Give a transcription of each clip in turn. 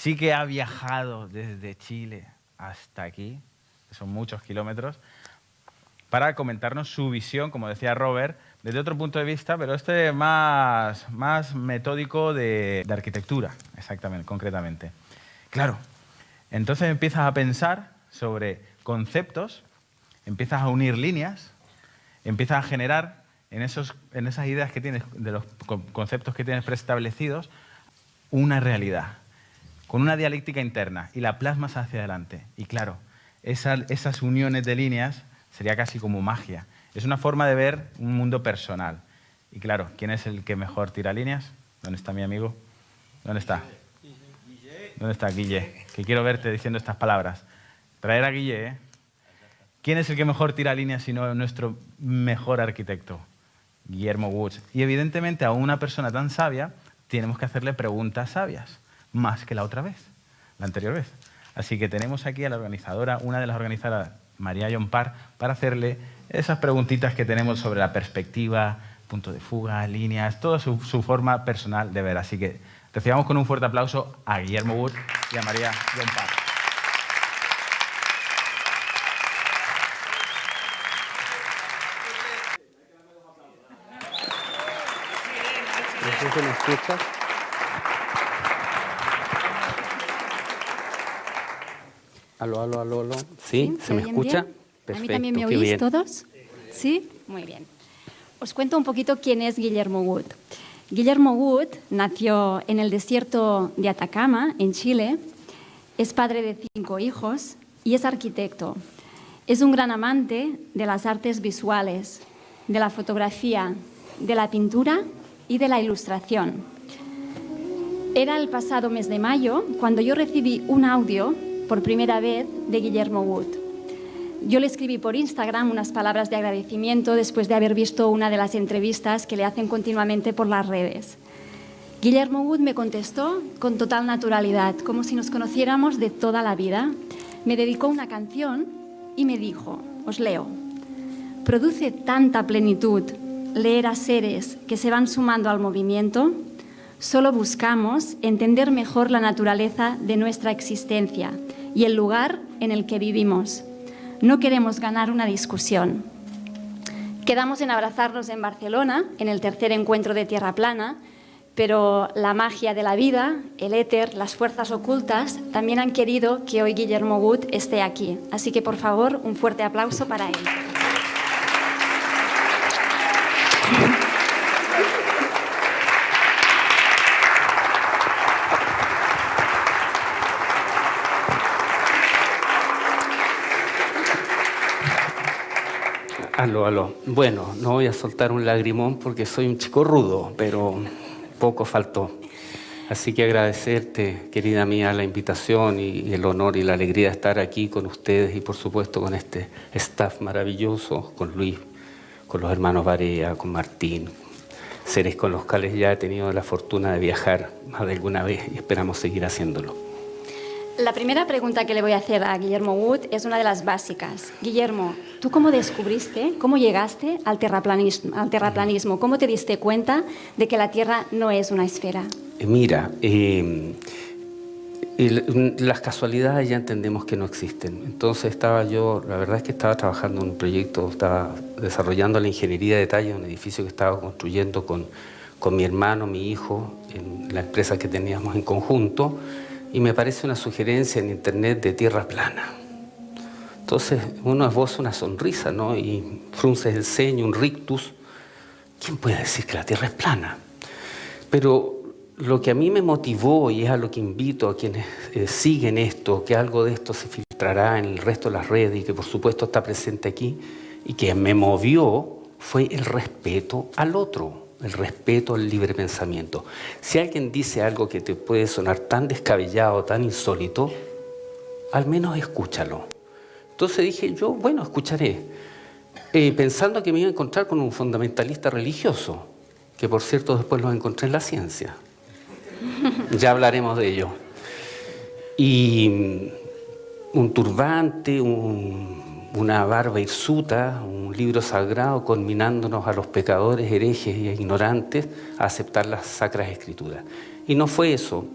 sí que ha viajado desde Chile hasta aquí, que son muchos kilómetros, para comentarnos su visión, como decía Robert, desde otro punto de vista, pero más metódico de arquitectura, exactamente, concretamente. Claro, entonces empiezas a pensar sobre conceptos, empiezas a unir líneas, empiezas a generar en esas ideas que tienes, de los conceptos que tienes preestablecidos, una realidad, con una dialéctica interna, y la plasmas hacia adelante. Y claro, esas uniones de líneas sería casi como magia. Es una forma de ver un mundo personal. Y claro, ¿quién es el que mejor tira líneas? ¿Dónde está mi amigo? ¿Dónde está? ¿Dónde está Guille? Que quiero verte diciendo estas palabras. Traer a Guille, ¿eh? ¿Quién es el que mejor tira líneas sino nuestro mejor arquitecto? Guillermo Wood. Y evidentemente a una persona tan sabia tenemos que hacerle preguntas sabias, más que la otra vez, la anterior vez. Así que tenemos aquí a la organizadora, una de las organizadoras, María Llompart, para hacerle esas preguntitas que tenemos sobre la perspectiva, punto de fuga, líneas, toda su forma personal de ver. Así que recibamos con un fuerte aplauso a Guillermo Wood y a María Llompart. No sé si me escucha. Aló, aló, aló, aló. ¿Sí? ¿Se me escucha? Bien? Perfecto. ¿A mí también me oís todos? ¿Sí? Muy bien. Os cuento un poquito quién es Guillermo Wood. Guillermo Wood nació en el desierto de Atacama, en Chile. Es padre de 5 hijos y es arquitecto. Es un gran amante de las artes visuales, de la fotografía, de la pintura y de la ilustración. Era el pasado mes de mayo cuando yo recibí un audio por primera vez de Guillermo Wood. Yo le escribí por Instagram unas palabras de agradecimiento después de haber visto una de las entrevistas que le hacen continuamente por las redes. Guillermo Wood me contestó con total naturalidad, como si nos conociéramos de toda la vida. Me dedicó una canción y me dijo, os leo, produce tanta plenitud leer a seres que se van sumando al movimiento. Solo buscamos entender mejor la naturaleza de nuestra existencia y el lugar en el que vivimos. No queremos ganar una discusión. Quedamos en abrazarnos en Barcelona, en el tercer encuentro de Tierra Plana, pero la magia de la vida, el éter, las fuerzas ocultas, también han querido que hoy Guillermo Wood esté aquí. Así que, por favor, un fuerte aplauso para él. Aló, aló. Bueno, no voy a soltar un lagrimón porque soy un chico rudo, pero poco faltó. Así que agradecerte, querida mía, la invitación y el honor y la alegría de estar aquí con ustedes y, por supuesto, con este staff maravilloso, con Luis, con los hermanos Barea, con Martín, seres con los cuales ya he tenido la fortuna de viajar más de alguna vez y esperamos seguir haciéndolo. La primera pregunta que le voy a hacer a Guillermo Wood es una de las básicas. Guillermo, ¿tú cómo descubriste, cómo llegaste al terraplanismo? ¿Cómo te diste cuenta de que la Tierra no es una esfera? Mira, las casualidades ya entendemos que no existen. Entonces la verdad es que estaba trabajando en un proyecto, estaba desarrollando la ingeniería de detalle de un edificio que estaba construyendo con mi hermano, mi hijo, en la empresa que teníamos en conjunto, y me aparece una sugerencia en internet de tierra plana. Entonces uno esboza una sonrisa, ¿no? Y frunces el ceño, un rictus. ¿Quién puede decir que la Tierra es plana? Pero lo que a mí me motivó, y es a lo que invito a quienes siguen esto, que algo de esto se filtrará en el resto de las redes y que por supuesto está presente aquí, y que me movió, fue el respeto al otro, el respeto al libre pensamiento. Si alguien dice algo que te puede sonar tan descabellado, tan insólito, al menos escúchalo. Entonces dije yo, bueno, escucharé, pensando que me iba a encontrar con un fundamentalista religioso, que por cierto después lo encontré en la ciencia. Ya hablaremos de ello. Y un turbante, una barba hirsuta, un libro sagrado conminándonos a los pecadores, herejes e ignorantes a aceptar las sacras escrituras. Y no fue eso.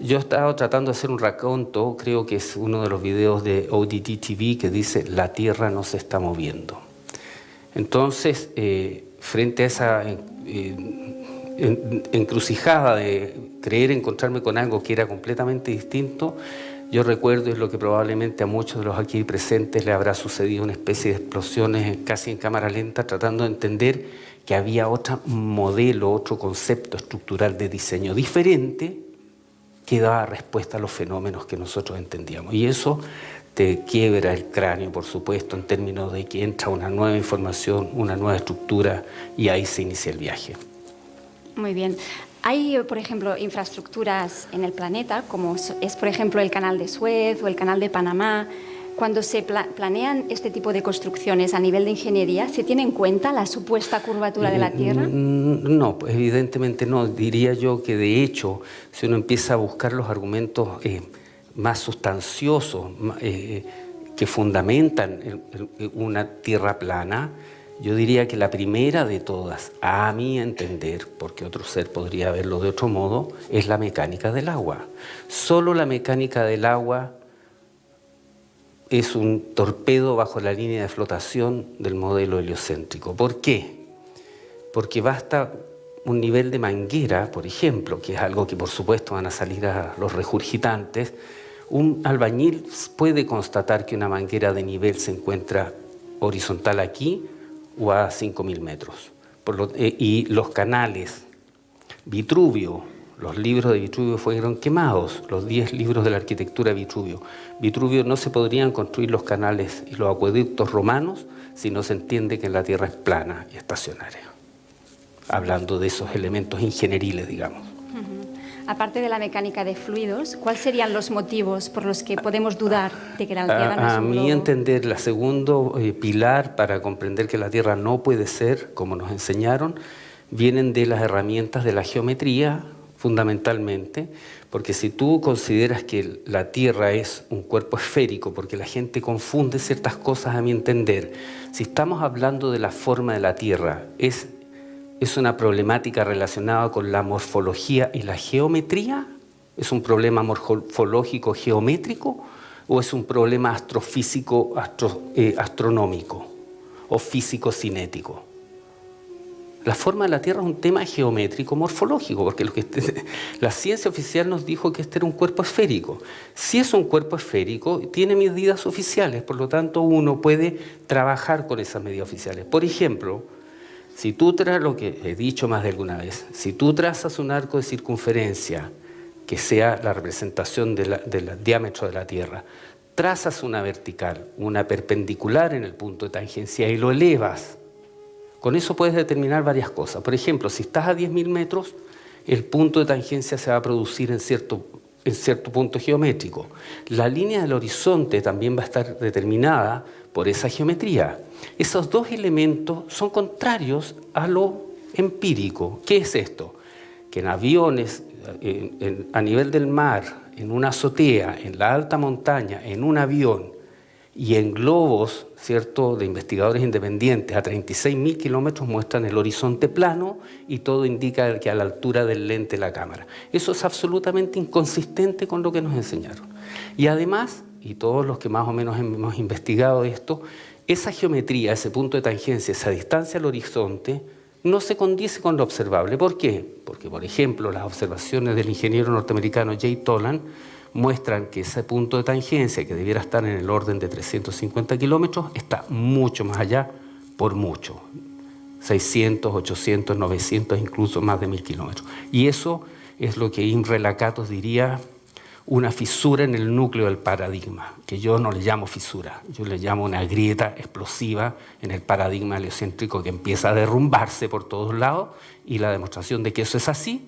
Yo he estado tratando de hacer un raconto, creo que es uno de los videos de ODD TV que dice la Tierra no se está moviendo. Entonces, frente a esa encrucijada de creer encontrarme con algo que era completamente distinto, yo recuerdo, es lo que probablemente a muchos de los aquí presentes le habrá sucedido, una especie de explosiones casi en cámara lenta, tratando de entender que había otro modelo, otro concepto estructural de diseño diferente que daba respuesta a los fenómenos que nosotros entendíamos. Y eso te quiebra el cráneo, por supuesto, en términos de que entra una nueva información, una nueva estructura, y ahí se inicia el viaje. Muy bien. Hay, por ejemplo, infraestructuras en el planeta, como es, por ejemplo, el canal de Suez o el canal de Panamá. Cuando se planean este tipo de construcciones a nivel de ingeniería, ¿se tiene en cuenta la supuesta curvatura de la Tierra? No, pues evidentemente no. Diría yo que, de hecho, si uno empieza a buscar los argumentos más sustanciosos que fundamentan una Tierra plana, yo diría que la primera de todas, a mi entender, porque otro ser podría verlo de otro modo, es la mecánica del agua. Solo la mecánica del agua es un torpedo bajo la línea de flotación del modelo heliocéntrico. ¿Por qué? Porque basta un nivel de manguera, por ejemplo, que es algo que por supuesto van a salir a los regurgitantes. Un albañil puede constatar que una manguera de nivel se encuentra horizontal aquí o a 5.000 metros. Y los canales, Vitruvio, los libros de Vitruvio fueron quemados, los 10 libros de la arquitectura de Vitruvio. Vitruvio, no se podrían construir los canales y los acueductos romanos si no se entiende que la Tierra es plana y estacionaria. Hablando de esos elementos ingenieriles, digamos. Aparte de la mecánica de fluidos, ¿cuáles serían los motivos por los que podemos dudar de que la Tierra no es un globo? A mi entender, el segundo pilar para comprender que la Tierra no puede ser, como nos enseñaron, vienen de las herramientas de la geometría, fundamentalmente, porque si tú consideras que la Tierra es un cuerpo esférico, porque la gente confunde ciertas cosas a mi entender, si estamos hablando de la forma de la Tierra, ¿es una problemática relacionada con la morfología y la geometría? ¿Es un problema morfológico geométrico o es un problema astrofísico astronómico o físico cinético? La forma de la Tierra es un tema geométrico morfológico, porque la ciencia oficial nos dijo que este era un cuerpo esférico. Si es un cuerpo esférico, tiene medidas oficiales, por lo tanto uno puede trabajar con esas medidas oficiales. Por ejemplo, si tú trazas, lo que he dicho más de alguna vez, si tú trazas un arco de circunferencia que sea la representación del diámetro de la Tierra, trazas una vertical, una perpendicular en el punto de tangencia y lo elevas, con eso puedes determinar varias cosas. Por ejemplo, si estás a 10.000 metros, el punto de tangencia se va a producir en cierto punto geométrico. La línea del horizonte también va a estar determinada por esa geometría. Esos dos elementos son contrarios a lo empírico. ¿Qué es esto? Que en aviones, a nivel del mar, en una azotea, en la alta montaña, en un avión y en globos, ¿cierto?, de investigadores independientes a 36.000 kilómetros muestran el horizonte plano y todo indica que a la altura del lente de la cámara. Eso es absolutamente inconsistente con lo que nos enseñaron. Y además, y todos los que más o menos hemos investigado esto, esa geometría, ese punto de tangencia, esa distancia al horizonte, no se condice con lo observable. ¿Por qué? Porque, por ejemplo, las observaciones del ingeniero norteamericano Jay Tolan muestran que ese punto de tangencia, que debiera estar en el orden de 350 kilómetros, está mucho más allá, por mucho. 600, 800, 900, incluso más de 1.000 kilómetros. Y eso es lo que Imre Lakatos diría una fisura en el núcleo del paradigma, que yo no le llamo fisura, yo le llamo una grieta explosiva en el paradigma heliocéntrico que empieza a derrumbarse por todos lados, y la demostración de que eso es así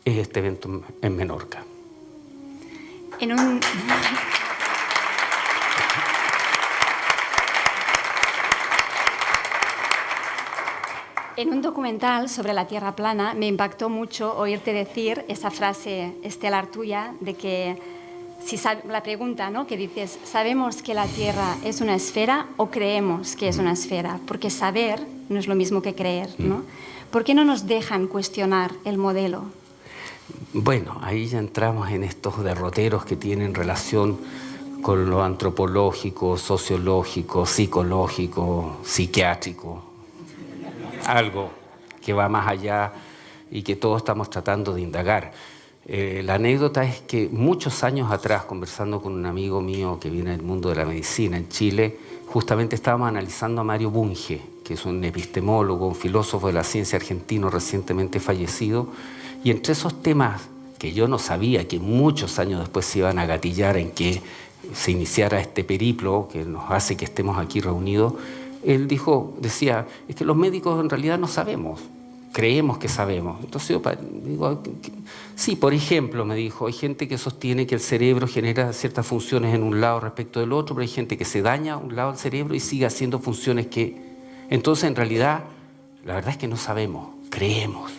es este evento en Menorca. En un documental sobre la Tierra plana me impactó mucho oírte decir esa frase estelar tuya de que la pregunta, ¿no?, que dices, ¿sabemos que la Tierra es una esfera o creemos que es una esfera? Porque saber no es lo mismo que creer, ¿no? ¿Por qué no nos dejan cuestionar el modelo? Bueno, ahí ya entramos en estos derroteros que tienen relación con lo antropológico, sociológico, psicológico, psiquiátrico, algo que va más allá y que todos estamos tratando de indagar. La anécdota es que muchos años atrás, conversando con un amigo mío que viene del mundo de la medicina en Chile, justamente estábamos analizando a Mario Bunge, que es un epistemólogo, un filósofo de la ciencia argentino recientemente fallecido, y entre esos temas que yo no sabía que muchos años después se iban a gatillar en que se iniciara este periplo que nos hace que estemos aquí reunidos, él decía, es que los médicos en realidad no sabemos, creemos que sabemos. Entonces yo digo, sí, por ejemplo, me dijo, hay gente que sostiene que el cerebro genera ciertas funciones en un lado respecto del otro, pero hay gente que se daña a un lado del cerebro y sigue haciendo funciones que... Entonces, en realidad, la verdad es que no sabemos, creemos.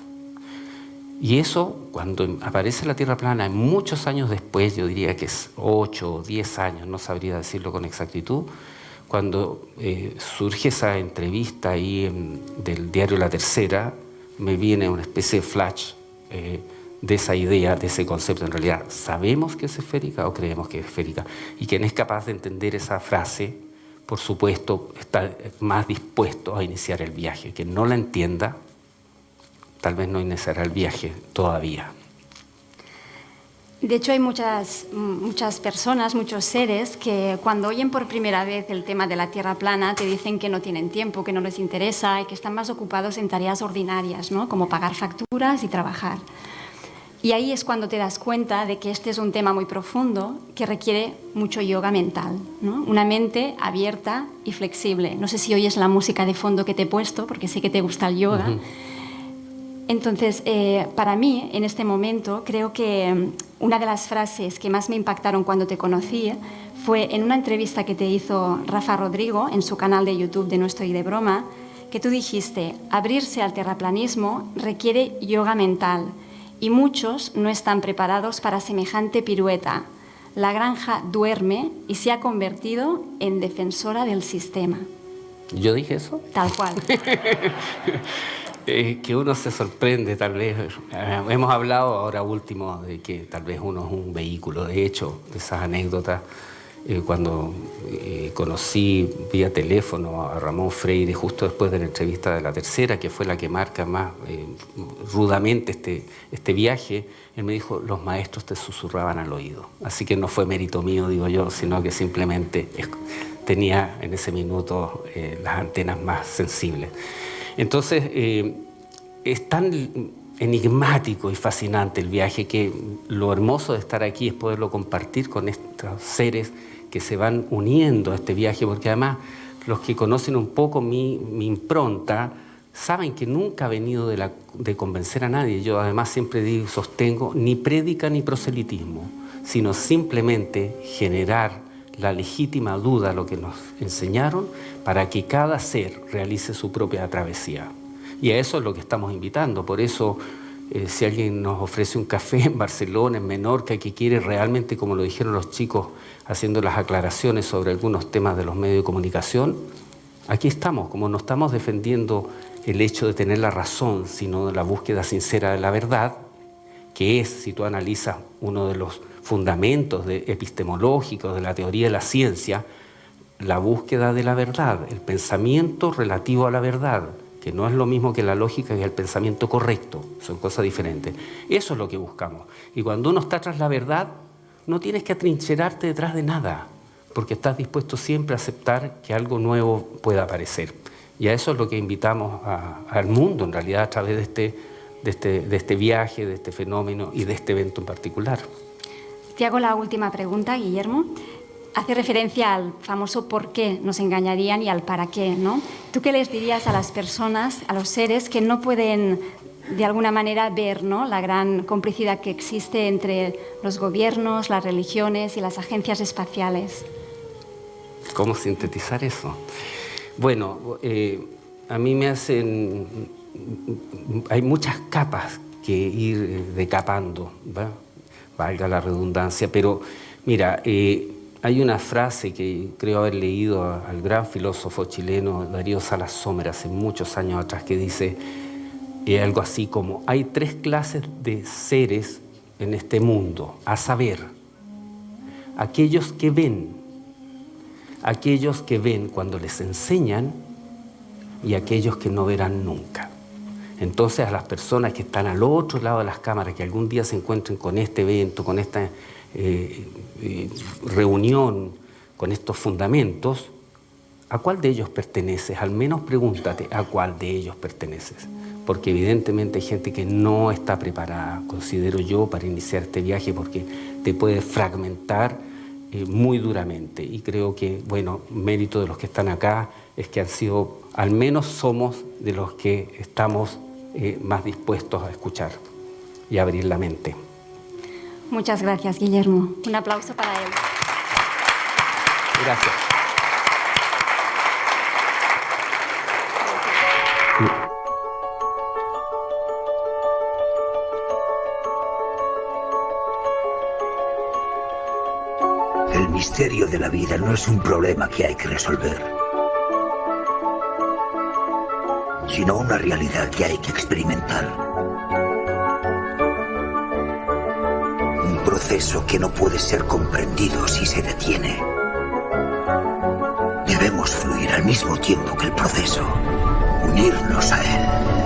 Y eso, cuando aparece la Tierra plana, muchos años después, yo diría que es 8 o 10 años, no sabría decirlo con exactitud, cuando surge esa entrevista ahí del diario La Tercera, me viene una especie de flash de esa idea, de ese concepto. En realidad, ¿sabemos que es esférica o creemos que es esférica? Y quien es capaz de entender esa frase, por supuesto, está más dispuesto a iniciar el viaje. Quien no la entienda, tal vez no iniciará el viaje todavía. De hecho, hay muchas personas, muchos seres que cuando oyen por primera vez el tema de la Tierra plana te dicen que no tienen tiempo, que no les interesa y que están más ocupados en tareas ordinarias, ¿no? Como pagar facturas y trabajar. Y ahí es cuando te das cuenta de que este es un tema muy profundo que requiere mucho yoga mental, ¿no? Una mente abierta y flexible. No sé si oyes la música de fondo que te he puesto, porque sé que te gusta el yoga. Entonces, para mí, en este momento, creo que una de las frases que más me impactaron cuando te conocí fue en una entrevista que te hizo Rafa Rodrigo en su canal de YouTube de No Estoy de Broma, que tú dijiste, abrirse al terraplanismo requiere yoga mental y muchos no están preparados para semejante pirueta. La granja duerme y se ha convertido en defensora del sistema. ¿Yo dije eso? Tal cual. Que uno se sorprende, tal vez. Hemos hablado ahora último de que tal vez uno es un vehículo. De hecho, de esas anécdotas, cuando conocí vía teléfono a Ramón Freire, justo después de la entrevista de La Tercera, que fue la que marca más rudamente este viaje, él me dijo, los maestros te susurraban al oído. Así que no fue mérito mío, digo yo, sino que simplemente tenía en ese minuto las antenas más sensibles. Entonces, es tan enigmático y fascinante el viaje que lo hermoso de estar aquí es poderlo compartir con estos seres que se van uniendo a este viaje, porque además los que conocen un poco mi impronta saben que nunca he venido de convencer a nadie. Yo además siempre digo, sostengo, ni prédica ni proselitismo, sino simplemente generar la legítima duda, lo que nos enseñaron, para que cada ser realice su propia travesía. Y a eso es lo que estamos invitando. Por eso, si alguien nos ofrece un café en Barcelona, en Menorca, que quiere realmente, como lo dijeron los chicos, haciendo las aclaraciones sobre algunos temas de los medios de comunicación, aquí estamos, como no estamos defendiendo el hecho de tener la razón, sino la búsqueda sincera de la verdad, que es, si tú analizas uno de los fundamentos epistemológicos de la teoría de la ciencia, la búsqueda de la verdad, el pensamiento relativo a la verdad, que no es lo mismo que la lógica y el pensamiento correcto, son cosas diferentes. Eso es lo que buscamos. Y cuando uno está tras la verdad, no tienes que atrincherarte detrás de nada, porque estás dispuesto siempre a aceptar que algo nuevo pueda aparecer. Y a eso es lo que invitamos al mundo, en realidad, a través de este viaje, de este fenómeno y de este evento en particular. Te hago la última pregunta, Guillermo. Hace referencia al famoso por qué nos engañarían y al para qué, ¿no? ¿Tú qué les dirías a las personas, a los seres que no pueden, de alguna manera, ver, ¿no?, la gran complicidad que existe entre los gobiernos, las religiones y las agencias espaciales? ¿Cómo sintetizar eso? Bueno, a mí me hacen... Hay muchas capas que ir decapando, ¿va? Valga la redundancia, pero mira, hay una frase que creo haber leído al gran filósofo chileno Darío Salas Sommer hace muchos años atrás, que dice: algo así como, hay 3 clases de seres en este mundo, a saber, aquellos que ven cuando les enseñan y aquellos que no verán nunca. Entonces a las personas que están al otro lado de las cámaras, que algún día se encuentren con este evento, con esta reunión, con estos fundamentos, ¿a cuál de ellos perteneces? Al menos pregúntate a cuál de ellos perteneces. Porque evidentemente hay gente que no está preparada, considero yo, para iniciar este viaje, porque te puede fragmentar muy duramente. Y creo que, bueno, mérito de los que están acá es que han sido, al menos somos de los que estamos más dispuestos a escuchar y a abrir la mente. Muchas gracias, Guillermo. Un aplauso para él. Gracias. El misterio de la vida no es un problema que hay que resolver, sino una realidad que hay que experimentar. Un proceso que no puede ser comprendido si se detiene. Debemos fluir al mismo tiempo que el proceso, unirnos a él.